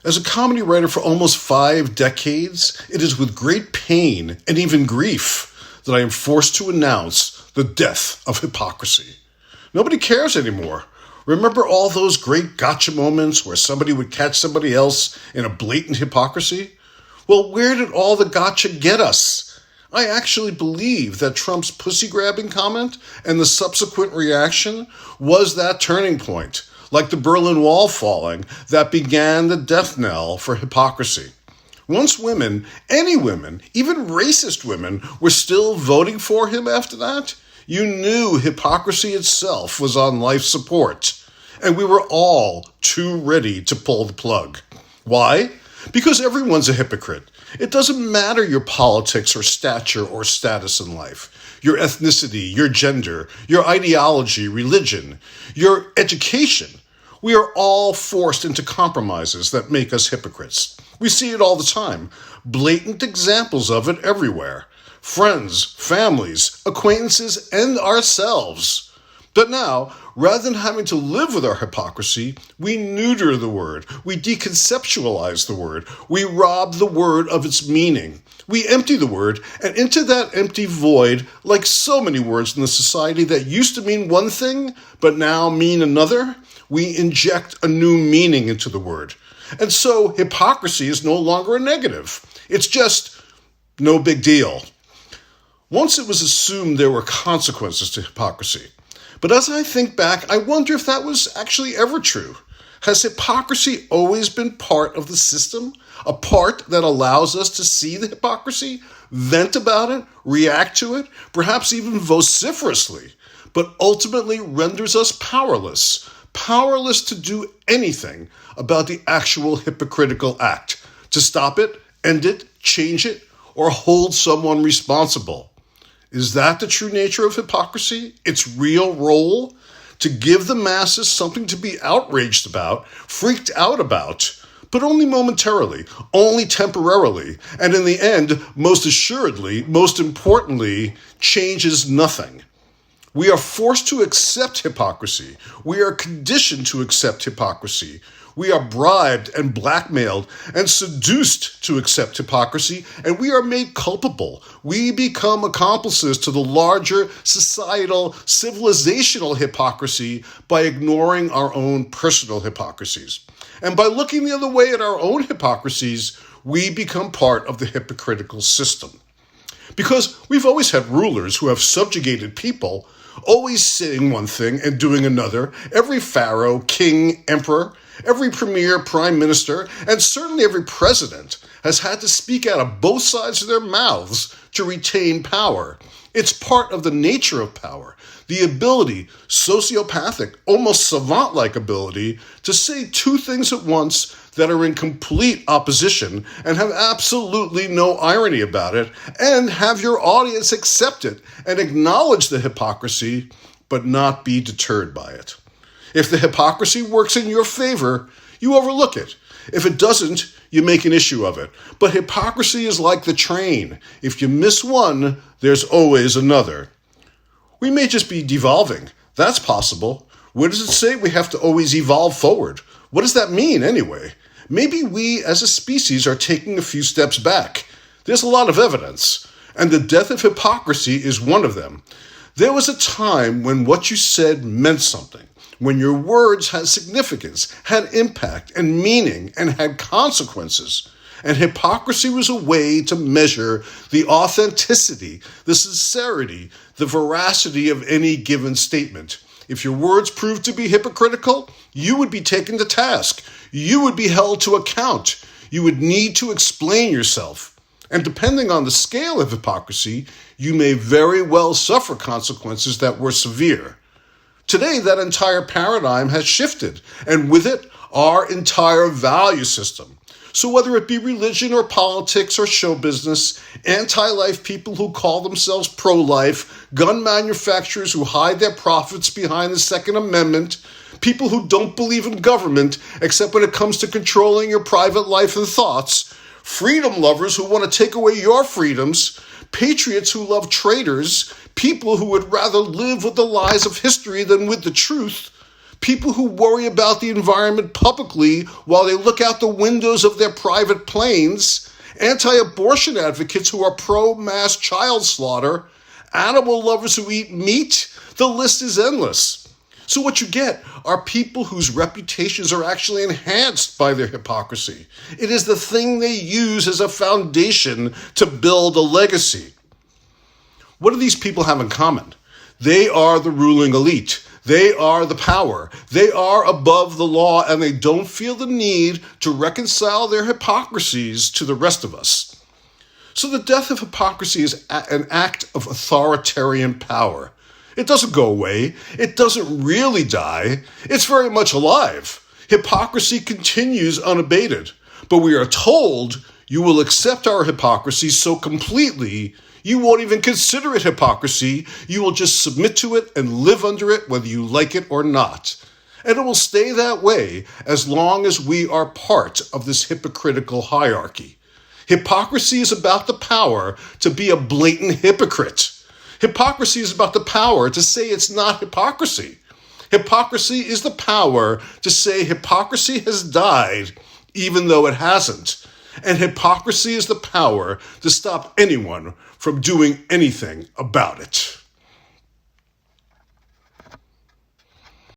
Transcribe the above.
As a comedy writer for almost 5 decades, it is with great pain and even grief that I am forced to announce the death of hypocrisy. Nobody cares anymore. Remember all those great gotcha moments where somebody would catch somebody else in a blatant hypocrisy? Well, where did all the gotcha get us? I actually believe that Trump's pussy-grabbing comment and the subsequent reaction was that turning point, like the Berlin Wall falling, that began the death knell for hypocrisy. Once women, any women, even racist women, were still voting for him after that, you knew hypocrisy itself was on life support. And we were all too ready to pull the plug. Why? Because everyone's a hypocrite. It doesn't matter your politics or stature or status in life, your ethnicity, your gender, your ideology, religion, your education. We are all forced into compromises that make us hypocrites. We see it all the time. Blatant examples of it everywhere. Friends, families, acquaintances, and ourselves. But now, rather than having to live with our hypocrisy, we neuter the word. We deconceptualize the word. We rob the word of its meaning. We empty the word, and into that empty void, like so many words in the society that used to mean one thing, but now mean another, we inject a new meaning into the word. And so hypocrisy is no longer a negative. It's just no big deal. Once it was assumed there were consequences to hypocrisy. But as I think back, I wonder if that was actually ever true. Has hypocrisy always been part of the system? A part that allows us to see the hypocrisy, vent about it, react to it, perhaps even vociferously, but ultimately renders us powerless to do anything about the actual hypocritical act, to stop it, end it, change it, or hold someone responsible. Is that the true nature of hypocrisy? Its real role? To give the masses something to be outraged about, freaked out about, but only momentarily, only temporarily, and in the end, most assuredly, most importantly, changes nothing. We are forced to accept hypocrisy. We are conditioned to accept hypocrisy. We are bribed and blackmailed and seduced to accept hypocrisy, and we are made culpable. We become accomplices to the larger societal, civilizational hypocrisy by ignoring our own personal hypocrisies. And by looking the other way at our own hypocrisies, we become part of the hypocritical system. Because we've always had rulers who have subjugated people, always saying one thing and doing another, every pharaoh, king, emperor, every premier, prime minister, and certainly every president has had to speak out of both sides of their mouths to retain power. It's part of the nature of power, the ability, sociopathic, almost savant-like ability, to say two things at once that are in complete opposition and have absolutely no irony about it, and have your audience accept it and acknowledge the hypocrisy, but not be deterred by it. If the hypocrisy works in your favor, you overlook it. If it doesn't, you make an issue of it. But hypocrisy is like the train. If you miss one, there's always another. We may just be devolving. That's possible. Where does it say we have to always evolve forward? What does that mean anyway? Maybe we as a species are taking a few steps back. There's a lot of evidence, and the death of hypocrisy is one of them. There was a time when what you said meant something, when your words had significance, had impact and meaning, and had consequences. And hypocrisy was a way to measure the authenticity, the sincerity, the veracity of any given statement. If your words proved to be hypocritical, you would be taken to task. You would be held to account. You would need to explain yourself. And depending on the scale of hypocrisy, you may very well suffer consequences that were severe. Today, that entire paradigm has shifted, and with it, our entire value system. So whether it be religion or politics or show business, anti-life people who call themselves pro-life, gun manufacturers who hide their profits behind the Second Amendment, people who don't believe in government except when it comes to controlling your private life and thoughts, freedom lovers who want to take away your freedoms, patriots who love traitors, people who would rather live with the lies of history than with the truth, People who worry about the environment publicly while they look out the windows of their private planes, anti-abortion advocates who are pro-mass child slaughter, animal lovers who eat meat. The list is endless. So what you get are people whose reputations are actually enhanced by their hypocrisy. It is the thing they use as a foundation to build a legacy. What do these people have in common? They are the ruling elite. They are the power. They are above the law, and they don't feel the need to reconcile their hypocrisies to the rest of us. So the death of hypocrisy is an act of authoritarian power. It doesn't go away. It doesn't really die. It's very much alive. Hypocrisy continues unabated. But we are told you will accept our hypocrisy so completely you won't even consider it hypocrisy. You will just submit to it and live under it whether you like it or not. And it will stay that way as long as we are part of this hypocritical hierarchy. Hypocrisy is about the power to be a blatant hypocrite. Hypocrisy is about the power to say it's not hypocrisy. Hypocrisy is the power to say hypocrisy has died even though it hasn't. And hypocrisy is the power to stop anyone from doing anything about it.